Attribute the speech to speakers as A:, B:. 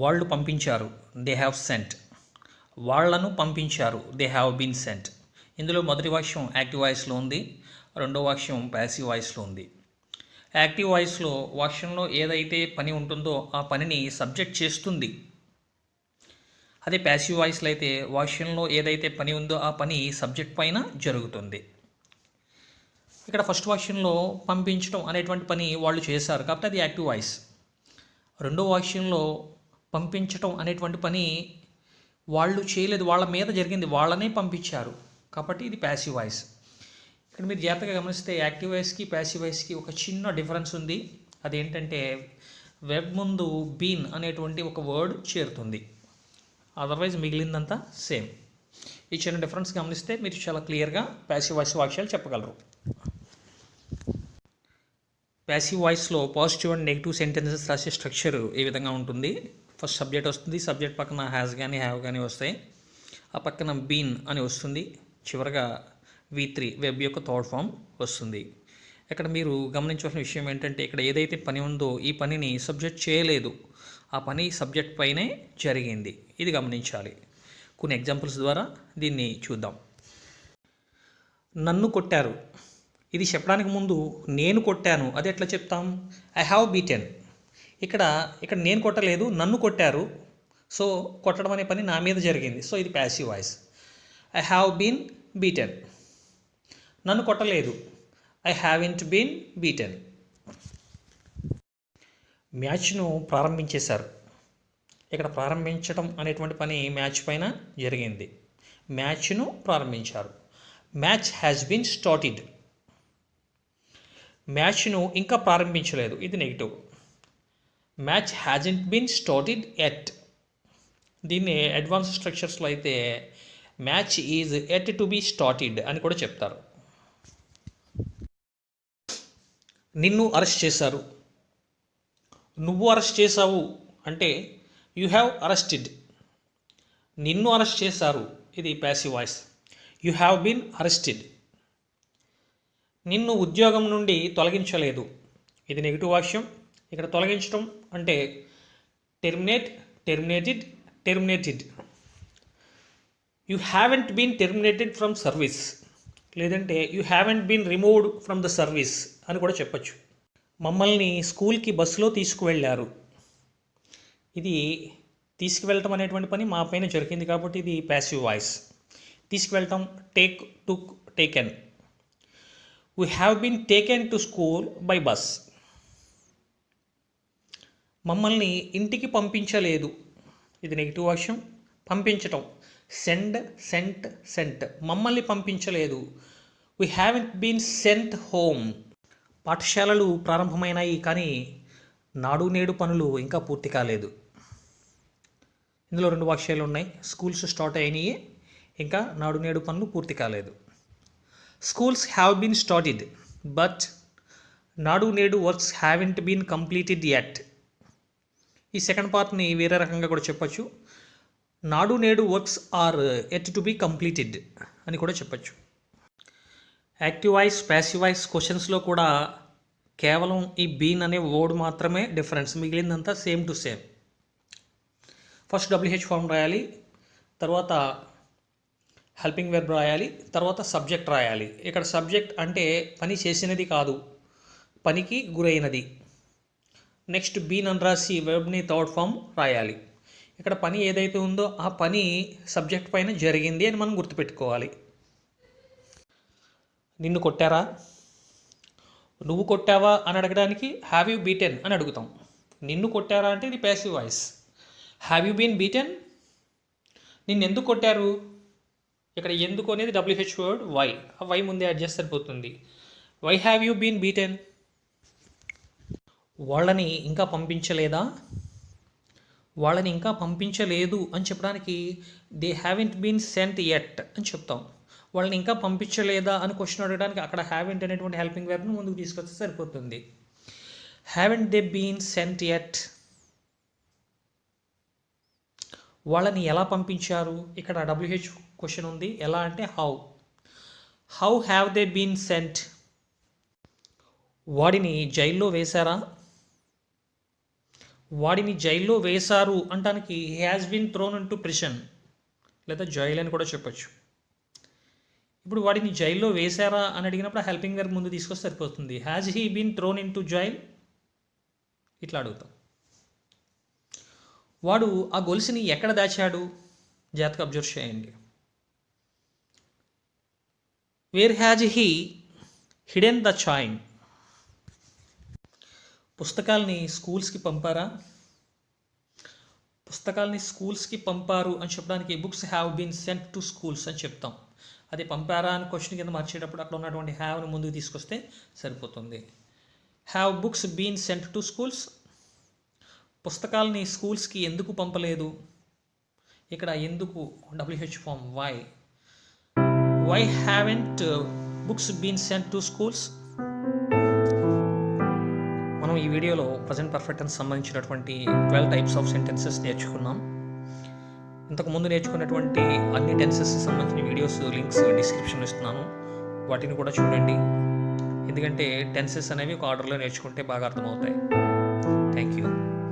A: వాళ్ళు పంపించారు, they have sent. వాళ్ళను పంపించారు, దే హ్యావ్ బీన్ సెంట్. ఇందులో మొదటి వాక్యం యాక్టివ్ వాయిస్లో ఉంది, రెండో వాక్యం ప్యాసివ్ వాయిస్లో ఉంది. యాక్టివ్ వాయిస్లో వాక్యంలో ఏదైతే పని ఉంటుందో ఆ పనిని సబ్జెక్ట్ చేస్తుంది. అదే ప్యాసివ్ వాయిస్లో అయితే వాక్యంలో ఏదైతే పని ఉందో ఆ పని సబ్జెక్ట్ పైన జరుగుతుంది. ఇక్కడ ఫస్ట్ వాక్యంలో పంపించడం అనేటువంటి పని వాళ్ళు చేశారు కాబట్టి అది యాక్టివ్ వాయిస్. రెండో వాక్యంలో పంపించటం అనేటువంటి పని వాళ్ళు చేయలేదు, వాళ్ళ మీద జరిగింది, వాళ్ళనే పంపించారు కాబట్టి ఇది ప్యాసివ్ వాయిస్. ఇక్కడ మీరు జాగ్రత్తగా గమనిస్తే యాక్టివ్ వాయిస్కి ప్యాసివ్ వాయిస్కి ఒక చిన్న డిఫరెన్స్ ఉంది. అదేంటంటే వెబ్ ముందు బీన్ అనేటువంటి ఒక వర్డ్ చేరుతుంది, అదర్వైజ్ మిగిలిందంతా సేమ్. ఈ చిన్న డిఫరెన్స్ గమనిస్తే మీరు చాలా క్లియర్గా ప్యాసివ్ వాయిస్ వాక్యాలు చెప్పగలరు. ప్యాసివ్ వాయిస్లో పాజిటివ్ అండ్ నెగిటివ్ సెంటెన్సెస్ రాసే స్ట్రక్చర్ ఈ విధంగా ఉంటుంది. ఫస్ట్ సబ్జెక్ట్ వస్తుంది, సబ్జెక్ట్ పక్కన హ్యాస్ కానీ హ్యావ్ కానీ వస్తాయి, ఆ పక్కన బీన్ అని వస్తుంది, చివరగా V3 వెబ్ యొక్క థర్డ్ ఫామ్ వస్తుంది. ఇక్కడ మీరు గమనించవలసిన విషయం ఏంటంటే ఇక్కడ ఏదైతే పని ఉందో ఈ పనిని సబ్జెక్ట్ చేయలేదు, ఆ పని సబ్జెక్ట్ పైనే జరిగింది, ఇది గమనించాలి. కొన్ని ఎగ్జాంపుల్స్ ద్వారా దీన్ని చూద్దాం. నన్ను కొట్టారు, ఇది చెప్పడానికి ముందు నేను కొట్టాను, అది ఎట్లా చెప్తాం? I have beaten. ఇక్కడ నేను కొట్టలేదు, నన్ను కొట్టారు, సో కొట్టడం అనే పని నా మీద జరిగింది, సో ఇది passive voice. I have been beaten. నన్ను కొట్టలేదు, ఐ హ్యావెంట్ బీన్ బీటెన్. మ్యాచ్ను ప్రారంభించేశారు, ఇక్కడ ప్రారంభించడం అనేటువంటి పని మ్యాచ్ పైన జరిగింది, మ్యాచ్ను ప్రారంభించారు. Match has been started. మ్యాచ్ను ఇంకా ప్రారంభించలేదు, ఇది negative. Match hasn't been started yet. దీన్ని అడ్వాన్స్ స్ట్రక్చర్స్లో అయితే match is yet to be started అని కూడా చెప్తారు. నిన్ను అరెస్ట్ చేశారు, నువ్వు అరెస్ట్ చేశావు అంటే యు హ్యావ్ అరెస్టెడ్. నిన్ను అరెస్ట్ చేశారు, ఇది passive voice. You have been arrested. నిన్ను ఉద్యోగం నుండి తొలగించలేదు, ఇది నెగిటివ్ వాక్యం. ఇక్కడ తొలగించడం అంటే terminate, terminated, terminated. You haven't been terminated from service, లేదంటే you haven't been removed from the service అని కూడా చెప్పచ్చు. మమ్మల్ని స్కూల్కి బస్సులో తీసుకువెళ్ళారు, ఇది తీసుకువెళ్ళటం అనేటువంటి పని మా పైన జరిగింది కాబట్టి ఇది ప్యాసివ్ వాయిస్. తీసుకువెళ్ళటం take, took, taken. We have been taken to school by bus. మమ్మల్ని ఇంటికి పంపించలేదు, ఇది నెగిటివ్ వాక్యం. పంపించటం సెండ్, సెంట్, సెంట్. మమ్మల్ని పంపించలేదు, we haven't been sent home. పాఠశాలలు ప్రారంభమైనాయి కానీ నాడు నేడు పనులు ఇంకా పూర్తి కాలేదు. ఇందులో రెండు వాక్యాలు ఉన్నాయి, స్కూల్స్ స్టార్ట్ అయినాయి, ఇంకా నాడు నేడు పనులు పూర్తి కాలేదు. Schools have been started but Nadu Nedu works haven't been completed yet. ఈ సెకండ్ పార్ట్ని వేరే రకంగా కూడా చెప్పచ్చు, Nadu Nedu works are yet to be completed అని కూడా చెప్పచ్చు. యాక్టివ్ వాయిస్, ప్యాసివ్ వాయిస్ క్వశ్చన్స్లో కూడా కేవలం ఈ బీన్ అనే వర్డ్ మాత్రమే డిఫరెన్స్, మిగిలిందంతా same to same. First WH form రాయాలి, తర్వాత హెల్పింగ్ వెర్బ్ రాయాలి, తర్వాత సబ్జెక్ట్ రాయాలి. ఇక్కడ సబ్జెక్ట్ అంటే పని చేసినది కాదు, పనికి గురైనది. నెక్స్ట్ బీన్ అని రాసి వెర్బ్ని థర్డ్ ఫామ్ రాయాలి. ఇక్కడ పని ఏదైతే ఉందో ఆ పని సబ్జెక్ట్ పైన జరిగింది అని మనం గుర్తుపెట్టుకోవాలి. నిన్ను కొట్టారా, నువ్వు కొట్టావా అని అడగడానికి హ్యావ్ యూ బీటెన్ అని అడుగుతాం. నిన్ను కొట్టారా అంటే ఇది passive voice. Have you been beaten. నిన్ను ఎందుకు కొట్టారు, ఇక్కడ ఎందుకు అనేది WH వర్డ్ వై, ఆ వై ముందే అడ్జస్ట్ సరిపోతుంది. Why have you been beaten. వాళ్ళని ఇంకా పంపించలేదా, వాళ్ళని ఇంకా పంపించలేదు అని చెప్పడానికి they haven't been sent yet అని చెప్తాం. వాళ్ళని ఇంకా పంపించలేదా అని క్వశ్చన్ అడగడానికి అక్కడ హ్యావెంట్ అనేటువంటి హెల్పింగ్ వెర్బ్ను ముందుకు తీసుకొస్తే సరిపోతుంది. Haven't they been sent yet. వాళ్ళని ఎలా పంపించారు, ఇక్కడ WH క్వశ్చన్ ఉంది, ఎలా అంటే how. How have they been sent. వాడిని జైల్లో వేశారా, వాడిని జైల్లో వేశారు అంటానికి he has been thrown into prison లేదా జైల్ అని కూడా చెప్పొచ్చు. ఇప్పుడు వాడిని జైల్లో వేశారా అని అడిగినప్పుడు ఆ హెల్పింగ్ వర్బ్ ముందు తీసుకొస్తే సరిపోతుంది. Has he been thrown into jail ఇట్లా అడుగుతాం. వాడు ఆ గొలుసుని ఎక్కడ దాచాడు జాగ్రత్తగా అబ్జర్వ్ చేయండి. Where has he hidden the chain. పుస్తకాలని స్కూల్స్కి పంపారా? పుస్తకాలని స్కూల్స్కి పంపారు అని చెప్పడానికి books have been sent to schools అని చెప్తాం. అదే పంపారా అని క్వశ్చన్ కింద మార్చేటప్పుడు అక్కడ ఉన్నటువంటి హ్యావ్ని ముందుకు తీసుకొస్తే సరిపోతుంది. Have books been sent to schools. పుస్తకాలని స్కూల్స్కి ఎందుకు పంపలేదు? ఇక్కడ ఎందుకు WH form why. Why haven't books been sent to schools. మనం ఈ వీడియోలో ప్రజెంట్ పర్ఫెక్ట్ టెన్స్ సంబంధించినటువంటి 12 టైప్స్ ఆఫ్ సెంటెన్సెస్ నేర్చుకున్నాం. ఇంతకుముందు నేర్చుకున్నటువంటి అన్ని టెన్సెస్ సంబంధించిన వీడియోస్ లింక్స్ డిస్క్రిప్షన్లో ఇస్తున్నాను, వాటిని కూడా చూడండి. ఎందుకంటే టెన్సెస్ అనేవి ఒక ఆర్డర్లో నేర్చుకుంటే బాగా అర్థమవుతాయి. Thank you.